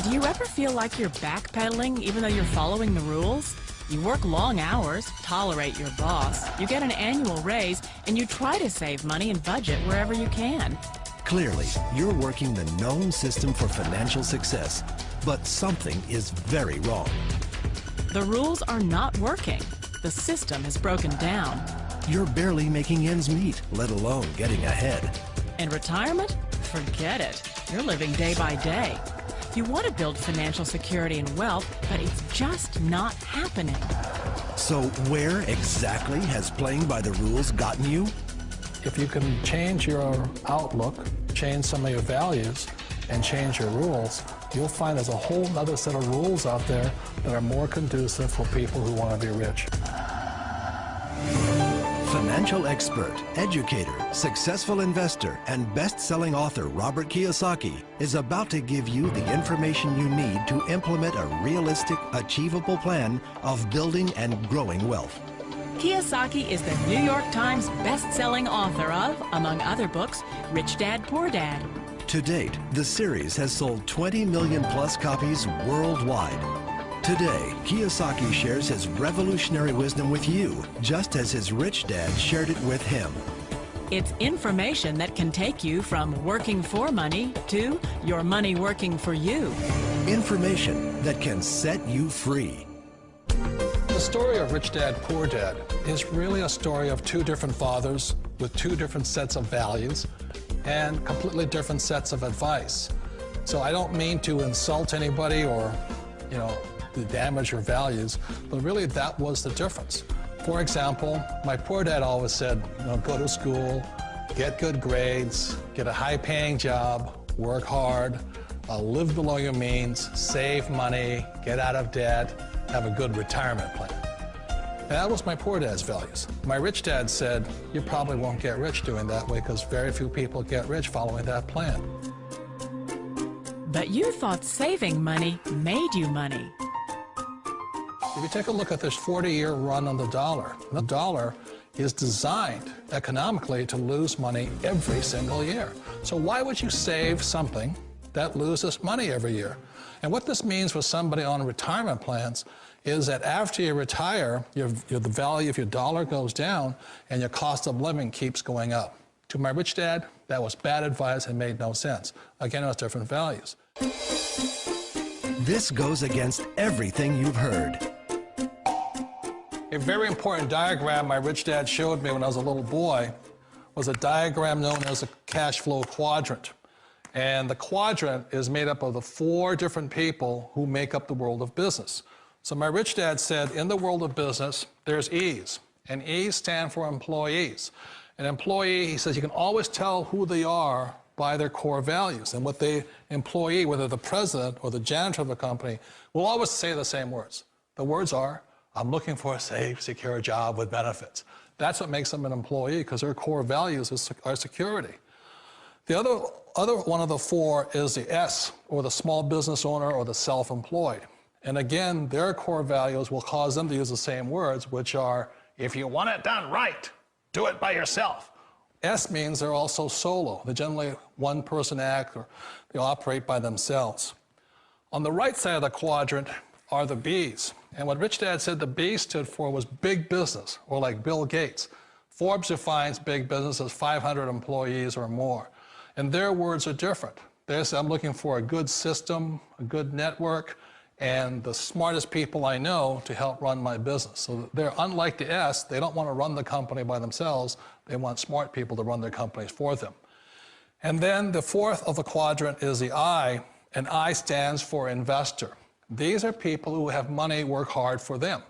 Do you ever feel like you're backpedaling even though you're following the rules? You work long hours, tolerate your boss, you get an annual raise, and you try to save money and budget wherever you can. Clearly, you're working the known system for financial success, but something is very wrong. The rules are not working. The system has broken down. You're barely making ends meet, let alone getting ahead. And retirement? Forget it. You're living day by day. You want to build financial security and wealth, but it's just not happening. So where exactly has playing by the rules gotten you? If you can change your outlook, change some of your values, and change your rules, you'll find there's a whole other set of rules out there that are more conducive for people who want to be rich. Financial expert, educator, successful investor, and best-selling author Robert Kiyosaki is about to give you the information you need to implement a realistic, achievable plan of building and growing wealth. Kiyosaki is the New York Times best-selling author of, among other books, Rich Dad, Poor Dad. To date, the series has sold 20 million plus copies worldwide. Today, Kiyosaki shares his revolutionary wisdom with you, just as his rich dad shared it with him. It's information that can take you from working for money to your money working for you. Information that can set you free. The story of Rich Dad, Poor Dad is really a story of two different fathers with two different sets of values and completely different sets of advice. So I don't mean to insult anybody or, to damage your values, but really that was the difference. For example, my poor dad always said, go to school, get good grades, get a high-paying job, work hard, live below your means, save money, get out of debt, have a good retirement plan. And that was my poor dad's values. My rich dad said, you probably won't get rich doing that way because very few people get rich following that plan. But you thought saving money made you money. If you take a look at this 40-year run on the dollar is designed economically to lose money every single year. So why would you save something that loses money every year? And what this means for somebody on retirement plans is that after you retire, the value of your dollar goes down and your cost of living keeps going up. To my rich dad, that was bad advice and made no sense. Again, it was different values. This goes against everything you've heard. A very important diagram my rich dad showed me when I was a little boy was a diagram known as a cash flow quadrant. And the quadrant is made up of the 4 different people who make up the world of business. So my rich dad said, in the world of business, there's E's, and E's stand for employees. An employee, he says, you can always tell who they are by their core values. And what the employee, whether the president or the janitor of a company, will always say the same words. The words are, I'm looking for a safe, secure job with benefits. That's what makes them an employee, because their core values are security. The other one of the 4 is the S, or the small business owner or the self-employed. And again, their core values will cause them to use the same words, which are, if you want it done right, do it by yourself. S means they're also solo. They're generally one-person act, or they operate by themselves. On the right side of the quadrant are the B's. And what Rich Dad said the B stood for was big business, or like Bill Gates. Forbes defines big business as 500 employees or more. And their words are different. They say, I'm looking for a good system, a good network, and the smartest people I know to help run my business. So they're unlike the S, they don't want to run the company by themselves, they want smart people to run their companies for them. And then the 4th of the quadrant is the I, and I stands for investor. These are people who have money work hard for them.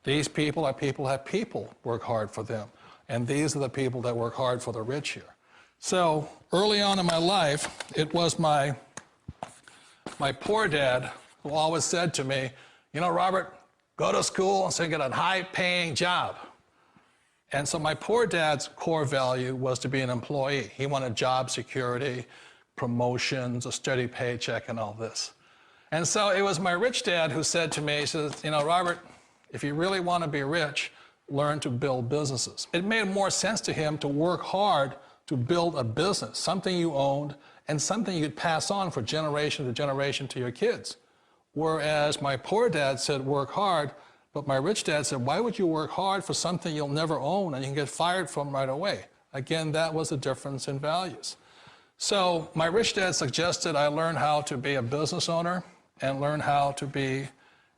These people are people who have people work hard for them. And these are the people that work hard for the rich here. So early on in my life, it was my poor dad who always said to me, Robert, go to school and so get a high-paying job. And so my poor dad's core value was to be an employee. He wanted job security, promotions, a steady paycheck, and all this. And so it was my rich dad who said to me, he says, Robert, if you really want to be rich, learn to build businesses. It made more sense to him to work hard to build a business, something you owned, and something you could pass on for generation to generation to your kids. Whereas my poor dad said, work hard, but my rich dad said, why would you work hard for something you'll never own and you can get fired from right away? Again, that was a difference in values. So my rich dad suggested I learn how to be a business owner and learn how to be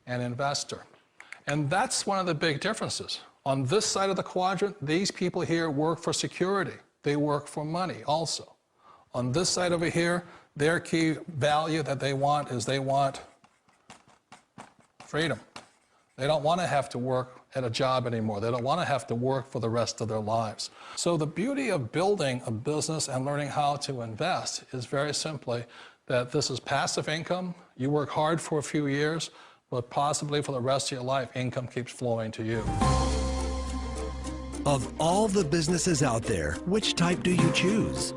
an investor. And that's one of the big differences. On this side of the quadrant, these people here work for security. They work for money also. On this side over here, their key value that they want is they want freedom. They don't want to have to work at a job anymore. They don't want to have to work for the rest of their lives. So the beauty of building a business and learning how to invest is very simply that this is passive income. You work hard for a few years, but possibly for the rest of your life, income keeps flowing to you. Of all the businesses out there, which type do you choose?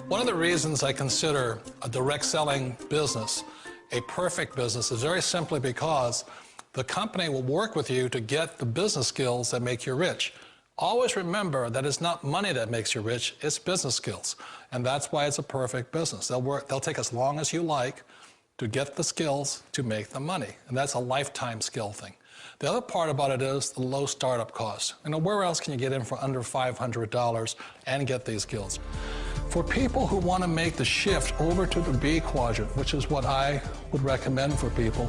One of the reasons I consider a direct selling business a perfect business is very simply because the company will work with you to get the business skills that make you rich. Always remember that it's not money that makes you rich, it's business skills. And that's why it's a perfect business. They'll take as long as you like to get the skills to make the money. And that's a lifetime skill thing. The other part about it is the low startup cost. You know, where else can you get in for under $500 and get these skills? For people who want to make the shift over to the B quadrant, which is what I would recommend for people,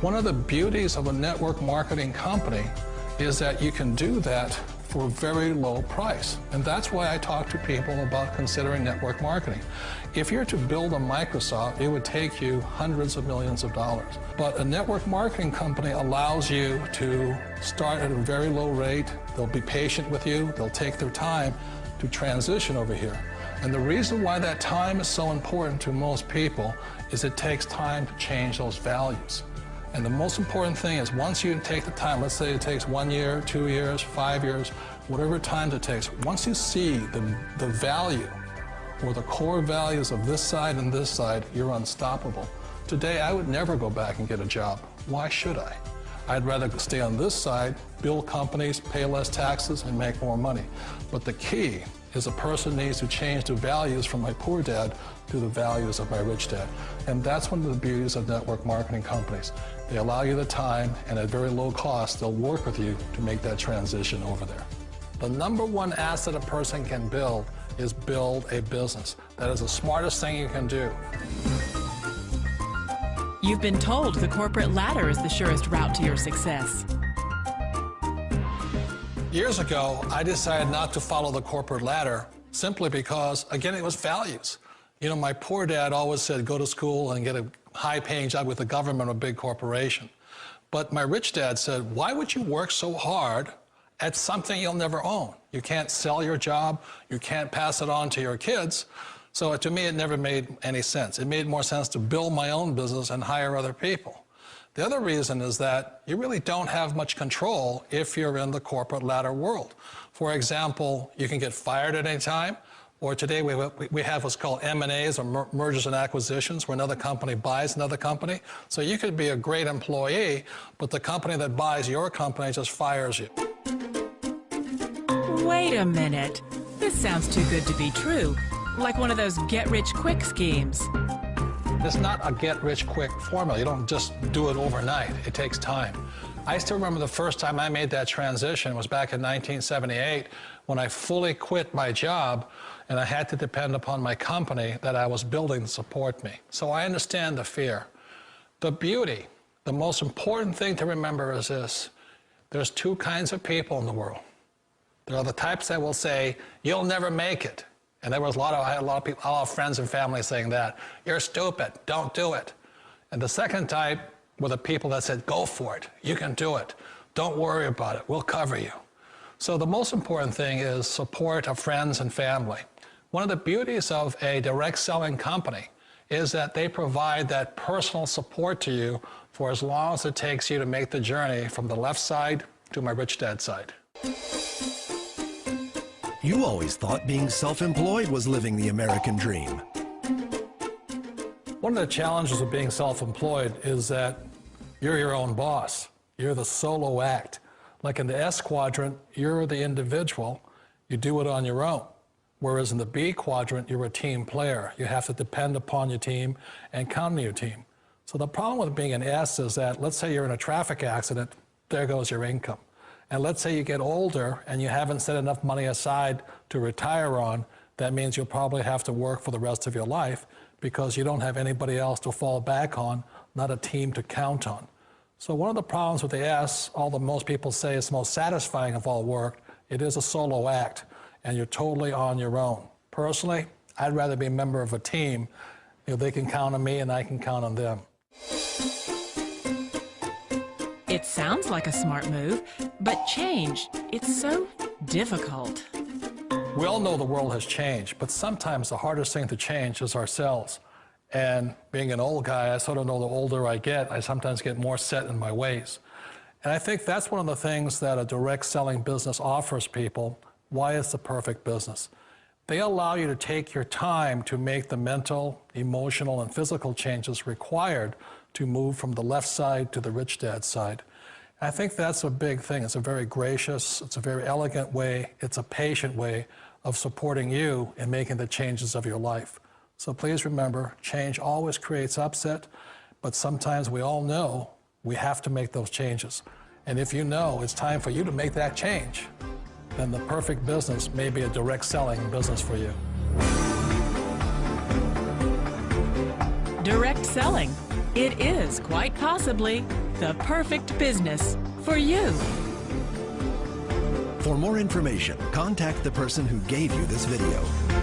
one of the beauties of a network marketing company is that you can do that for a very low price. And that's why I talk to people about considering network marketing. If you're to build a Microsoft, it would take you hundreds of millions of dollars. But a network marketing company allows you to start at a very low rate. They'll be patient with you. They'll take their time to transition over here. And the reason why that time is so important to most people is it takes time to change those values. And the most important thing is once you take the time, let's say it takes 1 year, 2 years, 5 years, whatever time it takes, once you see the value or the core values of this side and this side, you're unstoppable. Today, I would never go back and get a job. Why should I? I'd rather stay on this side, build companies, pay less taxes, and make more money. But the key is a person needs to change the values from my poor dad to the values of my rich dad. And that's one of the beauties of network marketing companies. They allow you the time, and at very low cost, they'll work with you to make that transition over there. The number one asset a person can build is build a business. That is the smartest thing you can do. You've been told the corporate ladder is the surest route to your success. Years ago, I decided not to follow the corporate ladder simply because, again, it was values. You know, my poor dad always said, go to school and get a high-paying job with the government or a big corporation. But my rich dad said, why would you work so hard at something you'll never own? You can't sell your job. You can't pass it on to your kids. So to me, it never made any sense. It made more sense to build my own business and hire other people. The other reason is that you really don't have much control if you're in the corporate ladder world. For example, you can get fired at any time, or today we have what's called M&As, or mergers and acquisitions, where another company buys another company. So you could be a great employee, but the company that buys your company just fires you. Wait a minute. This sounds too good to be true. Like one of those get-rich-quick schemes. It's not a get-rich-quick formula. You don't just do it overnight. It takes time. I still remember the first time I made that transition was back in 1978 when I fully quit my job and I had to depend upon my company that I was building to support me. So I understand the fear. The beauty, the most important thing to remember is this. There's two kinds of people in the world. There are the types that will say, you'll never make it. And there was I had a lot of people, a lot of friends and family saying that. You're stupid, don't do it. And the second type were the people that said, go for it, you can do it. Don't worry about it, we'll cover you. So the most important thing is support of friends and family. One of the beauties of a direct selling company is that they provide that personal support to you for as long as it takes you to make the journey from the left side to my rich dad side. You always thought being self-employed was living the American dream. One of the challenges of being self-employed is that you're your own boss. You're the solo act. Like in the S quadrant, you're the individual. You do it on your own. Whereas in the B quadrant, you're a team player. You have to depend upon your team and count on your team. So the problem with being an S is that, let's say you're in a traffic accident, there goes your income. And let's say you get older and you haven't set enough money aside to retire on, that means you'll probably have to work for the rest of your life because you don't have anybody else to fall back on, not a team to count on. So one of the problems with the S, although most people say it's the most satisfying of all work, it is a solo act, and you're totally on your own. Personally, I'd rather be a member of a team. They can count on me and I can count on them. It sounds like a smart move, but change, it's so difficult. We all know the world has changed, but sometimes the hardest thing to change is ourselves. And being an old guy, I sort of know the older I get, I sometimes get more set in my ways. And I think that's one of the things that a direct selling business offers people, why it's the perfect business. They allow you to take your time to make the mental, emotional, and physical changes required to move from the left side to the rich dad side. I think that's a big thing. It's a very gracious, it's a very elegant way, it's a patient way of supporting you in making the changes of your life. So please remember, change always creates upset, but sometimes we all know we have to make those changes. And if you know it's time for you to make that change, then the perfect business may be a direct selling business for you. Direct selling. It is quite possibly the perfect business for you. For more information, contact the person who gave you this video.